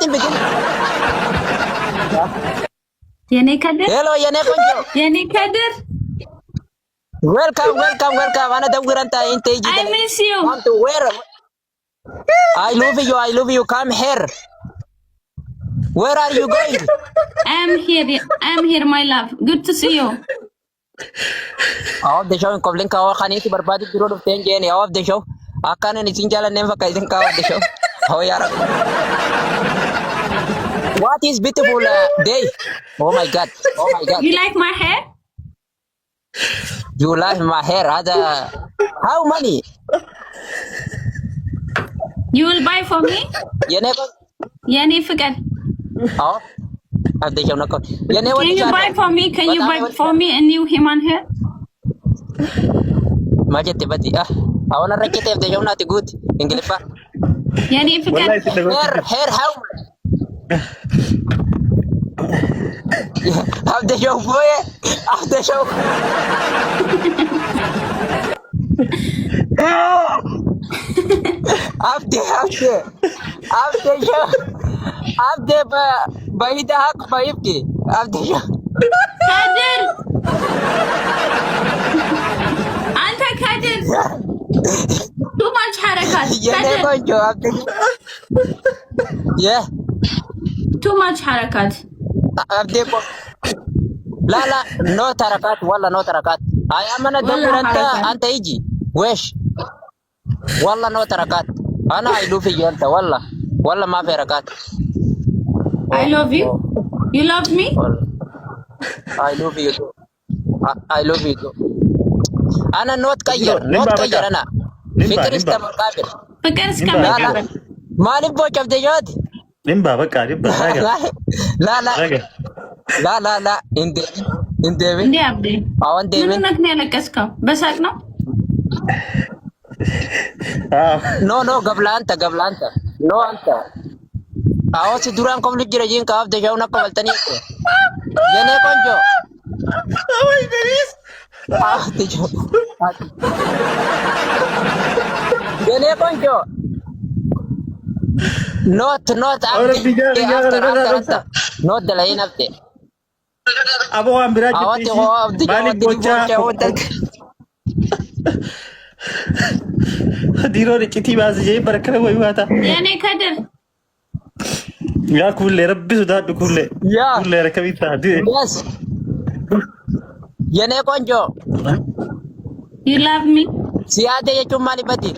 nothing begin. የኔ ከድር Hello, የኔ ቆንጆ። የኔ ከድር Welcome, welcome, welcome. أنا دور أنت يجي. I miss you. Come to where? I love you, I love you. Come here. Where are you going? I'm here my love. Good to see you. Off the show in Koblin Kawa Khanisi Barbadi Road of Tenjani off the show. Akan and Sinjala never Kaizen Kawa the show. How are what is beautiful day? Oh my god. Oh my god. You like my hair? You like my hair? How many? You will buy for me? የኔ ፍቅር Oh. Have the show no code. Can you buy for me? Can you buy for me a new human hair? Majete bati I wanna rakete if the show not good. English pa. የኔ ፍቅር Hair how much? Have the show boy. Have the show. Have the show. Have the bahida hak bahibki. Have the show. ከድር አንተ ከድር too much حركات የኔ ቆንጆ have the yeah too much حركات have the لا لا no تركات والله no تركات I am أنا دور أنت يجي ويش والله no تركات أنا I love you أنت والله ما في ركات I love you. You love me? I love you too. I love you too. أنا نوت كير أنا. فكر استمقابل. فكر استمقابل. ما نبغى كيف تجود. نبغى بقى لا إنت إندي أبدي. أوان دي منو نكني لكسكو بسك نو. No قبل أنت no أنت. Awas si durang kau beli jira jing kau deh jauh nak kau tanya itu. Jene konjo. Oh my goodness. Tijo. Jene konjo. Not after. Not the line up there. Abo ambil aja. Awat yo balik bocah. Diro ni kiti bahasa jadi berkena woi mata. Jene kader. يا كل ربي سداد كل ركبت هذه yes يا نيكونجو you love me سيادة يا جمالي بدي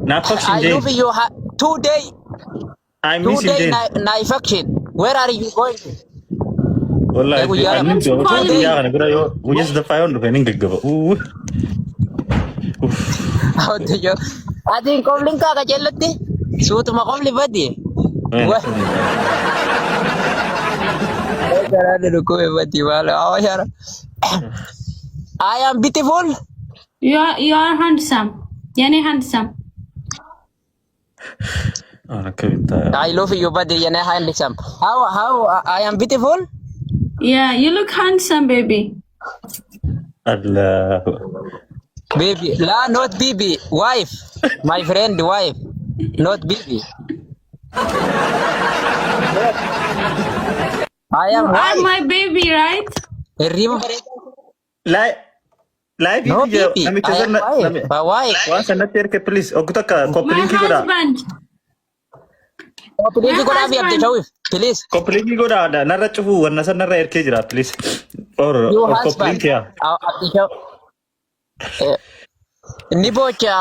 نافكشن I love you today I miss you day نافكشن where are you going والله أنا أنا برا يو وجس دفعون فينين جبوا أوه تيجو أدين كملين كاكا جلتي سوت ما كملي بدي I am beautiful. You are handsome. Yani handsome. I love you, buddy. Yani handsome. How I am beautiful? Yeah, you look handsome, baby. Allah. Baby, la, not baby. Wife, my friend, wife, not baby. I am my baby, right? Live no video. baby. I am wife. Wah, sana terke please. Aku tak kopling My husband. Kopling ko na biar jauh, please. Kopling ko na nara cuhu, warna sana nara erke jira please. Or kopling ya. Ni bocha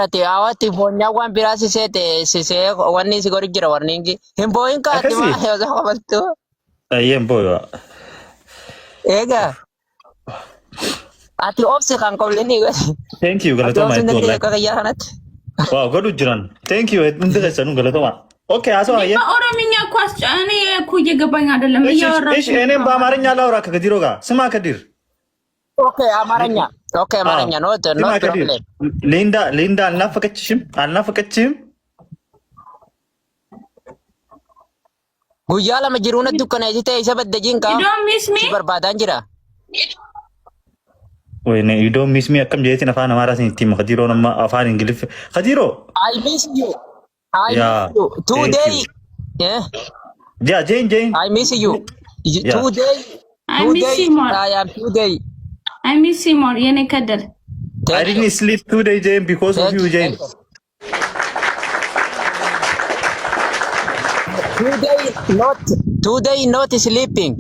rati awati bonya wan birasi sete sise wani sigori jira warningi himboin ka ti ma heoza kabalto ayem boyo ega ati opsi kan ko leni thank you galato ma to like ka yahanat wow godu jiran thank you ndega sanu galato ma okay aso aye ኦሮምኛ ኳስ እኔ እኮ እየገባኝ አይደለም እያወራሁ እሺ እኔም በአማርኛ ላውራ ከገዲሮ ጋር ስማ ከዲር ኦኬ አማርኛ ነው ፕሮብሌም ሊንዳ አልናፈቀችም ጉያ ለመጅሩነ ዱከነ ይተ ይሰበደጂን ካ በርባዳን ጅራ ወይኔ you don't miss me akkam jeetin afaan amaaraa sin itti khadiro nama afaan ingilif khadiro I miss you today Yeah. Yeah, Jane. I miss you. Yeah. Today. I miss you more. I am today. I miss you more. የኔ ከድር I didn't sleep today, Jane, because of you, Jane. Today not sleeping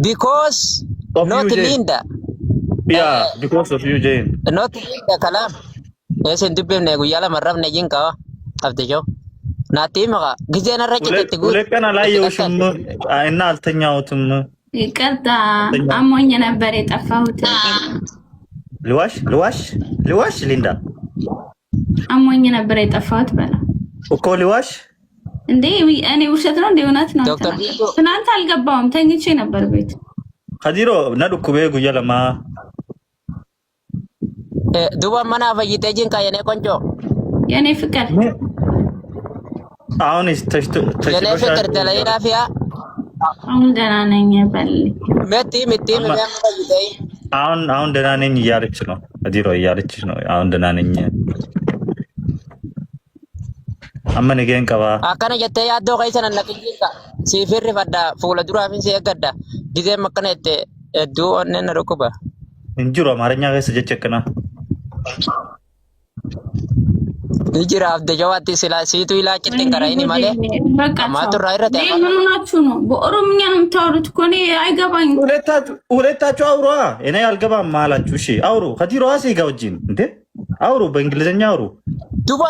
because Of not you, Jane. Linda. Yeah, because of you, Jane. Not Linda kalam. Esen dubbe ne guyala marrab ne jinka abde jo. Natima ka gizena rachete tigu. ሁለት ቀን አላየሁሽም እና አልተኛሁትም። ይቅርታ አሞኝ ነበር የጠፋሁት። ልዋሽ ሊንዳ አሞኝ ነበር የጠፋሁት በላ እኮ ልዋሽ እንዴ እኔ ውሸት ነው እንዴ እውነት ነው? ዶክተር ትናንት አልገባሁም ተኝቼ ነበር ቤት። ከዲሮ ነዱኩቤ ጉያ ለማ ዱባ መና ፈይቴ ጂንካ የኔ ቆንጆ የኔ ፍቅር አሁን የኔ ፍቅር ተለይናፊያ አሁን ደህና ነኝ በል መቲ አሁን ደህና ነኝ እያለች ነው። ከዲሮ እያለች ነው። አሁን ደህና ነኝ አመነ ገን ቀባ አከነ ጀተ ያዶ ከይሰነ ነቅጂካ ሲፍሪ ፈዳ ፉለ ዱራፊን ሲገዳ ጊዜ መከነቴ እዱ ወነነ ሩኩባ እንጅሮ አማርኛ ጋር ሰጀቸከና ይጅራ አብደ ጀዋቲ ስላ ሲቱ ይላጭትን ከራይኒ ማለ አማቱ ራይረተ ምን ሆናችሁ ነው? በኦሮምኛ ነው የምታወሩት እኮ እኔ አይገባኝ። ሁለታችሁ አውሩ። እኔ አልገባም አላችሁ። እሺ አውሩ። ከዲሮ ሲጋውጂን እንዴ አውሩ፣ በእንግሊዝኛ አውሩ። ዱባ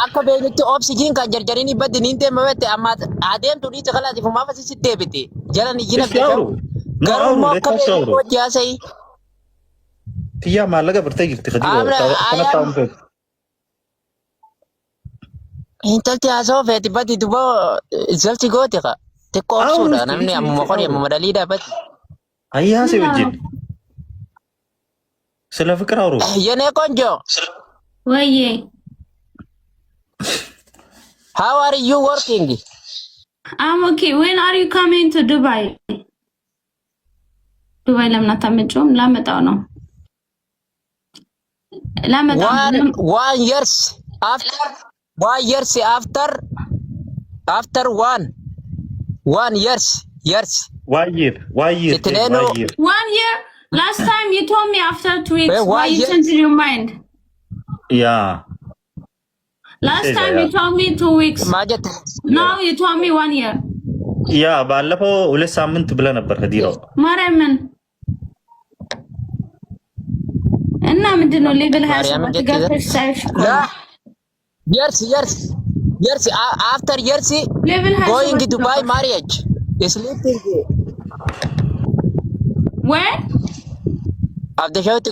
አከበይት ኦክሲጂን ከጀርጀሪኒ በድን እንተ መወት አማት አደም ቱዲ ተከላቲ ፉማ ፈሲ ሲደብቲ ጀላን ይጅነብ ገሩሞ ከበይት ወጃሰይ ትያ ማለገ ብርተይ ከዲሮ ተነታውም intalti haasoo feeti badi duba zalti gooti ka xiqqoo obsuudha namni ammuma qori ammuma daliidha badi አያሴ ወጅን ስለ ፍቅር አውሩ የኔ ቆንጆ ወይዬ how are you working I'm okay. When are you coming to Dubai? Dubai ለምን አታመጪውም? ላመጣው ነው ላመጣው 1 years after 1 years 1 year 1 year. Last time you told me after 2 weeks. Why you changed your mind? Yeah. Last time you told me 2 weeks. Now you told me 1 year. Yeah, ባለፈው 2 ሳምንት ብለህ ነበር ከዲሮ ማርያምን እና ምንድነው ሌብል 27 ገፈሽ ሳይሽ Years after years going to Dubai marriage sleeping where after show to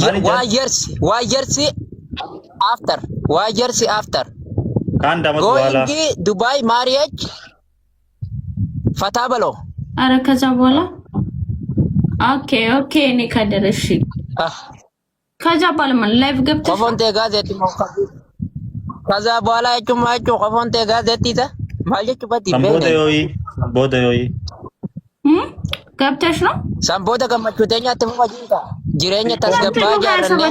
1 years after ከአንድ አመት በኋላ going to Dubai marriage ፈታ በሎ አረ ከዛ በኋላ ኦኬ እኔ ካደረሽ ከዛ በኋላ ማለት ላይቭ ገብተሽ ኮፎንቴ ጋዜቲ ሞካ ከዛ በኋላ እጩማጩ ኮፎንቴ ጋዜቲ ታ ማልቹ በቲ ቦደዮይ ገብተሽ ነው ሳምቦደ ከመቹተኛ ተፈዋጂንታ ጅሬኛ ተስገባ ያረነ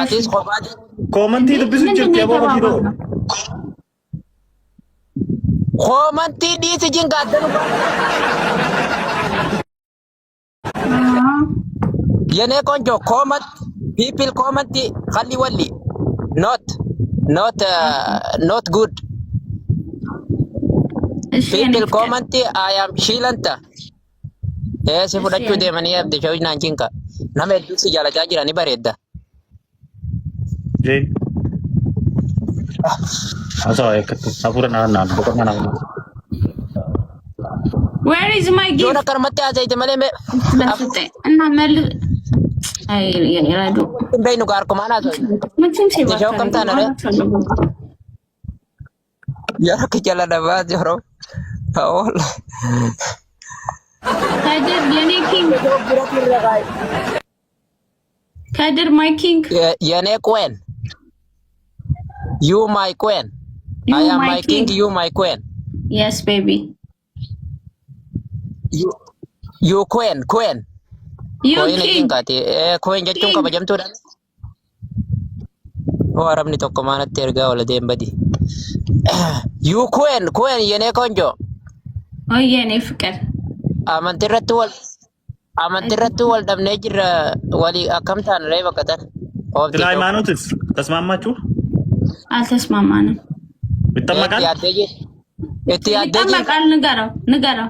አዲስ ኮባዲ ኮመንቲ ልብስ ጭት ያቦ ዲሮ ኮመንቲ ዲስ ጅንጋ አደኑ የኔ ቆንጆ ኮመንት people comment khali wali not good people comment I am shilanta si fudachu de mani abde shoy nanchinka name dusi jala jajira ni baredda jay asa ekatu apura na bokona na where is my gift jona karmate ajaite male me እና መል አይ የራዱ እንደይኑ ጋር ኮማና ሰው ምንችን ሲባ ጆ ከምታ ነረ ያረክ ጀላ ደባ ጆሮ አውል ካደር የኔ ኪንግ ካደር ማይ ኪንግ የኔ queen you my queen I am my king you my queen yes baby you queen you king kati queen jechun kabajamtu dan waramni tokko manatti erga wala deem badi ዩ ኩዌን የኔ ቆንጆ ወየኔ ፍቅር አመንትረቱ ወልደምኔ ጅራ ወሊ አከምታን ላይ በቀጠን ስለ ሃይማኖትስ ተስማማችሁ? አልተስማማንም። ይጠመቃል ይጠመቃል። ንገረው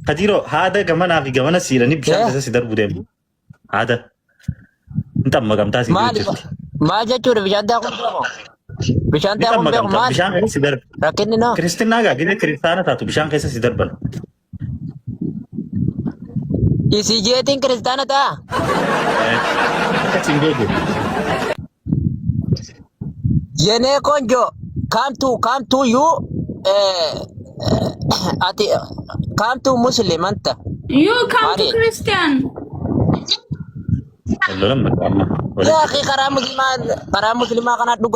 ከዲሮ ሀደ ገመና ፊ ገመነ ሲለኒ ብሻን ከሰ ሲደርቡ ደም ሀደ እንጠመቀም ታሲ ማጀቹን ብሻን ዳቁም ማል ብሻን ከሰ ሲደርብ ረከኒ ነው ክርስትና ጋር ግን ክርስቲያና ታቱ ብሻን ከሰ ሲደርበል ኢሲጄቲን ክርስቲያና ታ የኔ ቆንጆ ካምቱ ዩ አቲ ካምቱ ሙስሊም አንተ ዩ ካምቱ ክርስቲያን ወለለም ያ አኺ ቀራ ሙስሊማ ከና ዱጋ